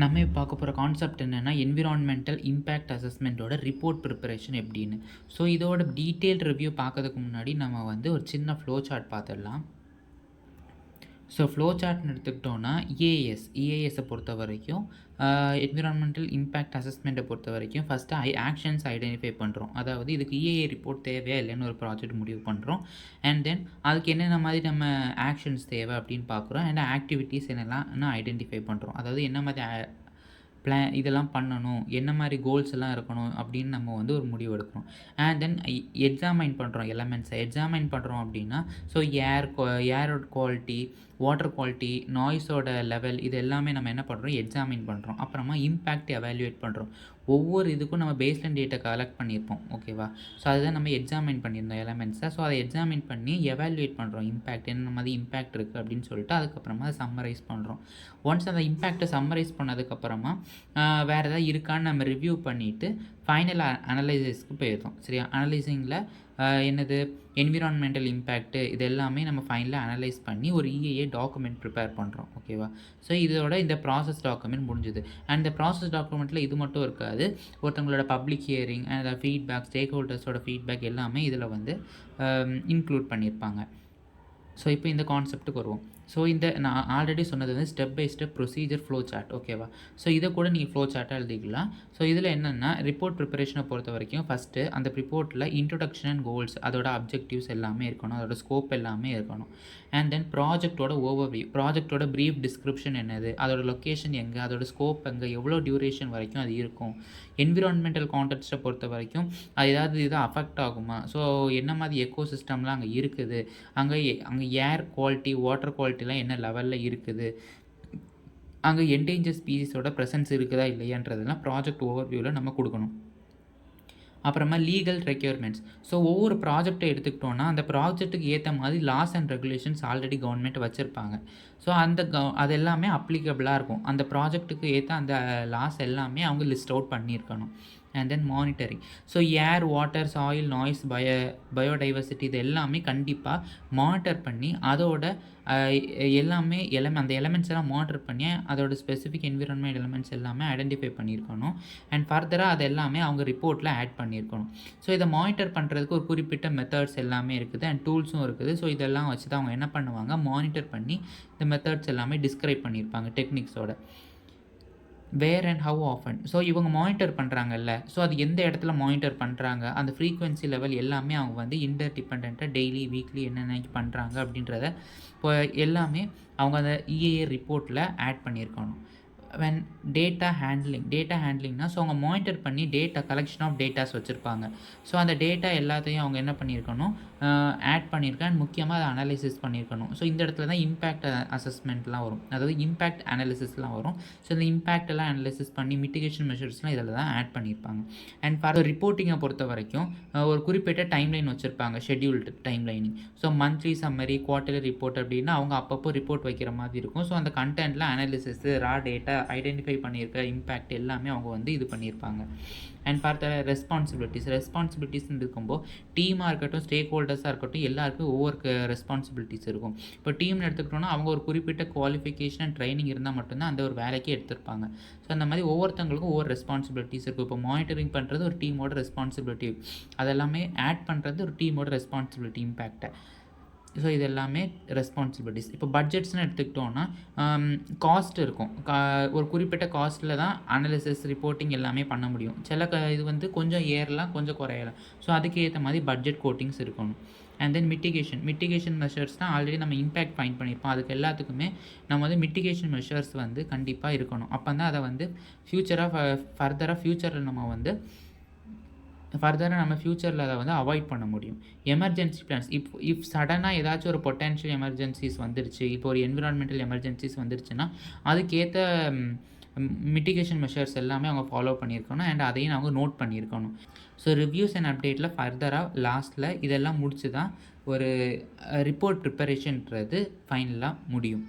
நம்ம இப்போ பார்க்க போகிற கான்செப்ட் என்னென்னா என்விரான்மெண்டல் இம்பேக்ட் அசஸ்மெண்ட்டோட ரிப்போர்ட் ப்ரிப்பரேஷன் எப்படின்னு. ஸோ இதோட டீட்டெயில் ரிவ்யூ பார்க்கறதுக்கு முன்னாடி நம்ம வந்து ஒரு சின்ன ஃப்ளோ சார்ட் பார்த்துடலாம். ஸோ ஃப்ளோ சார்ட்னு எடுத்துக்கிட்டோன்னா இஏஎஸை பொறுத்த வரைக்கும் என்விரான்மெண்டல் இம்பேக்ட் அசஸ்மெண்ட்டை பொறுத்த வரைக்கும் ஃபஸ்ட்டு ஆக்ஷன்ஸ் ஐடென்டிஃபை பண்ணுறோம். அதாவது இதுக்கு இஏஏ ரிப்போர்ட் தேவையா இல்லைன்னு ஒரு ப்ராஜெக்ட் முடிவு பண்ணுறோம். அண்ட் தென் அதுக்கு என்னென்ன மாதிரி நம்ம ஆக்ஷன்ஸ் தேவை அப்படின்னு பார்க்குறோம். அண்ட் ஆக்டிவிட்டீஸ் என்னெல்லாம் ஐடென்டிஃபை பண்ணுறோம். அதாவது என்ன மாதிரி இதெல்லாம் பண்ணணும், என்ன மாதிரி கோல்ஸ் எல்லாம் இருக்கணும் அப்படின்னு நம்ம வந்து ஒரு முடிவு எடுக்கிறோம். அண்ட் தென் எக்ஸாமைன் பண்ணுறோம். எக்ஸாமைன் பண்ணுறோம் அப்படின்னா ஸோ ஏரோட குவாலிட்டி, வாட்டர் குவாலிட்டி, நாய்ஸோட லெவல் இது எல்லாமே நம்ம என்ன பண்ணுறோம், எக்ஸாமின் பண்ணுறோம். அப்புறமா இம்பேக்ட் எவாலுவேட் பண்ணுறோம். ஒவ்வொரு இதுக்கும் நம்ம பேஸ்லைன் டேட்டா கலெக்ட் பண்ணியிருப்போம், ஓகேவா. ஸோ அதுதான் நம்ம எக்ஸாமின் பண்ணியிருந்தோம் எலமெண்ட்ஸை. ஸோ அதை எக்ஸாமின் பண்ணி எவாலுவேட் பண்ணுறோம். இம்பேக்ட் என்ன மாதிரி இம்பேக்ட் இருக்குது அப்படின்னு சொல்லிட்டு அதுக்கப்புறமா அதை சம்மரைஸ் பண்ணுறோம். ஒன்ஸ் அந்த இம்பேக்டை சம்மரைஸ் பண்ணதுக்கப்புறமா வேறு ஏதாவது இருக்கான்னு நம்ம ரிவ்யூ பண்ணிவிட்டு ஃபைனல் அனலைசிஸ்க்கு போயிடுறோம். சரியா. அனலைசிங்கில் என்னது என்விரான்மெண்டல் இம்பேக்ட்டு இது எல்லாமே நம்ம ஃபைனலாக அனலைஸ் பண்ணி ஒரு இஏஏ டாக்குமெண்ட் ப்ரிப்பேர் பண்ணுறோம், ஓகேவா. ஸோ இதோட இந்த ப்ராசஸ் டாக்குமெண்ட் முடிஞ்சுது. அண்ட் இந்த ப்ராசஸ் டாக்குமெண்ட்டில் இது மட்டும் இருக்காது, ஒருத்தவங்களோட பப்ளிக் ஹியரிங் அண்ட் ஃபீட்பேக், ஸ்டேக் ஹோல்டர்ஸோட ஃபீட்பேக் எல்லாமே இதில் வந்து இன்க்ளூட் பண்ணியிருப்பாங்க. ஸோ இப்போ இந்த கான்செப்ட்டுக்கு வருவோம். ஸோ இந்த நான் ஆல்ரெடி சொன்னது வந்து step by step procedure flow chart, ஓகேவா. ஸோ இதை கூட நீங்கள் ஃப்ளோ சார்ட்டாக எழுதிக்கலாம். ஸோ இதில் என்னென்னா ரிப்போர்ட் ப்ரிப்பரேஷனை பொறுத்த வரைக்கும் ஃபஸ்ட்டு அந்த ரிப்போர்ட்டில் இன்ட்ரொடக்ஷன் அண்ட் கோல்ஸ், அதோட அப்ஜெக்டிவ்ஸ் எல்லாமே இருக்கணும், அதோட ஸ்கோப் எல்லாமே இருக்கணும். அண்ட் தென் ப்ராஜெக்டோட ஓவர்வியூ, ப்ராஜெக்டோட ப்ரீஃப் டிஸ்கிரிப்ஷன் என்னது, அதோட லொக்கேஷன் எங்கே, அதோட ஸ்கோப் எங்கே, எவ்வளோ டியூரேஷன் வரைக்கும் அது இருக்கும். என்விரான்மெண்டல் கான்டெக்ஸ்ட்டை பொறுத்த வரைக்கும் அது ஏதாவது இதாக அஃபெக்ட் ஆகுமா, ஸோ என்ன மாதிரி எக்கோ சிஸ்டம்லாம் அங்கே இருக்குது, அங்கே ஏர் குவாலிட்டி, வாட்டர் குவாலிட்டிலாம் என்ன லெவலில் இருக்குது, அங்கே என்டேஞ்சர் ஸ்பீசிஸோட ப்ரெசன்ஸ் இருக்குதா இல்லையான்றதெல்லாம் ப்ராஜெக்ட் ஓவர்வியூவில் நம்ம கொடுக்கணும். அப்புறமா லீகல் ரெக்யர்மெண்ட்ஸ். ஸோ ஒவ்வொரு ப்ராஜெக்டை எடுத்துக்கிட்டோன்னா அந்த ப்ராஜெக்ட்டுக்கு ஏற்ற மாதிரி laws and regulations already government வச்சுருப்பாங்க. ஸோ அது எல்லாமே அப்ளிகபிளாக இருக்கும். அந்த ப்ராஜெக்ட்டுக்கு ஏற்ற அந்த லாஸ் எல்லாமே அவங்க லிஸ்ட் அவுட் பண்ணியிருக்கணும். And then monitoring. So air, water, soil, noise, biodiversity இது எல்லாமே கண்டிப்பாக மானிட்டர் பண்ணி அதோட எல்லாமே அந்த எலமெண்ட்ஸ் எல்லாம் மானிட்டர் பண்ணி அதோட ஸ்பெசிஃபிக் என்விரான்மெண்ட் எலமெண்ட்ஸ் எல்லாமே ஐடென்டிஃபை பண்ணியிருக்கணும். அண்ட் ஃபர்தராக அது எல்லாமே அவங்க ரிப்போர்ட்டில் ஆட் பண்ணியிருக்கணும். ஸோ இதை மானிட்டர் பண்ணுறதுக்கு ஒரு குறிப்பிட்ட மெத்தட்ஸ் எல்லாமே இருக்குது அண்ட் டூல்ஸும் இருக்குது. ஸோ இதெல்லாம் வச்சு தான் அவங்க என்ன பண்ணுவாங்க, மானிட்டர் பண்ணி இந்த மெத்தட்ஸ் எல்லாமே டிஸ்கிரைப் பண்ணியிருப்பாங்க டெக்னிக்ஸோட. வேர் அண்ட் ஹவ் ஆஃபன். ஸோ இவங்க மானிட்டர் பண்ணுறாங்கல்ல, ஸோ அது எந்த இடத்துல மானிட்டர் பண்ணுறாங்க, அந்த ஃப்ரீக்வன்சி லெவல் எல்லாமே அவங்க வந்து இன்டர்டிபெண்ட்டாக டெய்லி, வீக்லி என்னென்ன பண்ணுறாங்க அப்படின்றத இப்போ எல்லாமே அவங்க அந்த இஏஏ ரிப்போர்ட்டில் ஆட் பண்ணியிருக்கணும். வென் டேட்டா ஹேண்ட்லிங்னா ஸோ அவங்க மானிட்டர் பண்ணி கலெக்ஷன் ஆஃப் டேட்டாஸ் வச்சுருப்பாங்க. ஸோ அந்த டேட்டா எல்லாத்தையும் அவங்க என்ன பண்ணியிருக்கணும், ஆட் பண்ணியிருக்கேன். அண்ட் முக்கியமாக அதை அனாலிசிஸ் பண்ணியிருக்கணும். ஸோ இந்த இடத்துல தான் இம்பேக்ட் அசஸ்மெண்ட்லாம் வரும், அதாவது இம்பேக்ட் அனாலிசிஸ்லாம் வரும். ஸோ இந்த இம்பேக்ட் எல்லாம் அனாலிசிஸ் பண்ணி மிட்டிகேஷன் மெஷர்ஸ்லாம் இதில் தான் ஆட் பண்ணியிருப்பாங்க. அண்ட் ஃபார் ரிப்போர்ட்டிங்கை பொறுத்த வரைக்கும் ஒரு குறிப்பிட்ட டைம்லைன் வச்சுருப்பாங்க, ஷெட்யூல்டு டைம்லைனிங். So monthly summary, quarterly report அப்படின்னா அவங்க அப்பப்போ ரிப்போர்ட் வைக்கிற மாதிரி இருக்கும். ஸோ அந்த கண்டென்ட்டில் அனாலிசிஸ், ரா டேட்டா ஐடென்டிஃபை பண்ணியிருக்க இம்பேக்ட் எல்லாமே அவங்க வந்து இது பண்ணியிருப்பாங்க. அண்ட் ஃபார் த ரெஸ்பான்சிபிலிட்டிஸ் இருக்கும்போது டீமாக இருக்கட்டும், ஸ்டேக் ஹோல்டர்ஸாக இருக்கட்டும், எல்லாருக்கும் ஒவ்வொரு ரெஸ்பான்சிபிலிட்டிஸ் இருக்கும். இப்போ டீம்னு எடுத்துக்கிட்டோன்னா அவங்க ஒரு குறிப்பிட்ட குவாலிஃபிகேஷன் அண்ட் ட்ரைனிங் இருந்தால் மட்டும்தான் அந்த ஒரு வேலைக்கு எடுத்திருப்பாங்க. ஸோ அந்த மாதிரி ஒவ்வொருத்தவங்களுக்கும் ஒவ்வொரு ரெஸ்பான்சிபிலிட்டிஸ் இருக்கும். இப்போ மானிட்டரிங் பண்ணுறது ஒரு டீமோட ரெஸ்பான்சிபிலிட்டி, அதெல்லாமே ஆட் பண்ணுறது ஒரு டீமோட ரெஸ்பான்சிபிலிட்டி இம்பேக்டை. ஸோ இது எல்லாமே ரெஸ்பான்சிபிலிட்டிஸ். இப்போ பட்ஜெட்ஸ்னு எடுத்துக்கிட்டோன்னா காஸ்ட் இருக்கும். ஒரு குறிப்பிட்ட காஸ்ட்டில் தான் அனாலிசிஸ், ரிப்போர்ட்டிங் எல்லாமே பண்ண முடியும். சில இது வந்து கொஞ்சம் ஏறலாம், கொஞ்சம் குறையலாம். ஸோ அதுக்கு ஏற்ற மாதிரி பட்ஜெட் கோட்டிங்ஸ் இருக்கணும். அண்ட் தென் மிட்டிகேஷன் மெஷர்ஸ்னால் ஆல்ரெடி நம்ம இம்பேக்ட் ஃபைண்ட் பண்ணியிருப்போம். அதுக்கு எல்லாத்துக்குமே நம்ம வந்து மிட்டிகேஷன் மெஷர்ஸ் வந்து கண்டிப்பாக இருக்கணும். அப்போ தான் அதை வந்து ஃப்யூச்சரில் நம்ம ஃப்யூச்சரில் அதை வந்து அவாய்ட் பண்ண முடியும். எமர்ஜென்சி பிளான்ஸ், இஃப் சடனாக ஏதாச்சும் ஒரு பொட்டென்ஷியல் எமர்ஜென்சிஸ் வந்துருச்சு, இப்போ ஒரு என்விரான்மெண்டல் எமர்ஜென்சிஸ் வந்துருச்சுன்னா அதுக்கேற்ற மிட்டிகேஷன் மெஷர்ஸ் எல்லாமே அவங்க ஃபாலோ பண்ணியிருக்கணும். அண்ட் அதையும் அவங்க நோட் பண்ணியிருக்கணும். ஸோ ரிவ்யூஸ் அண்ட் அப்டேட்டில் ஃபர்தராக லாஸ்ட்டில் இதெல்லாம் முடிச்சு தான் ஒரு ரிப்போர்ட் ப்ரிப்பரேஷன்றது ஃபைனலாக முடியும்.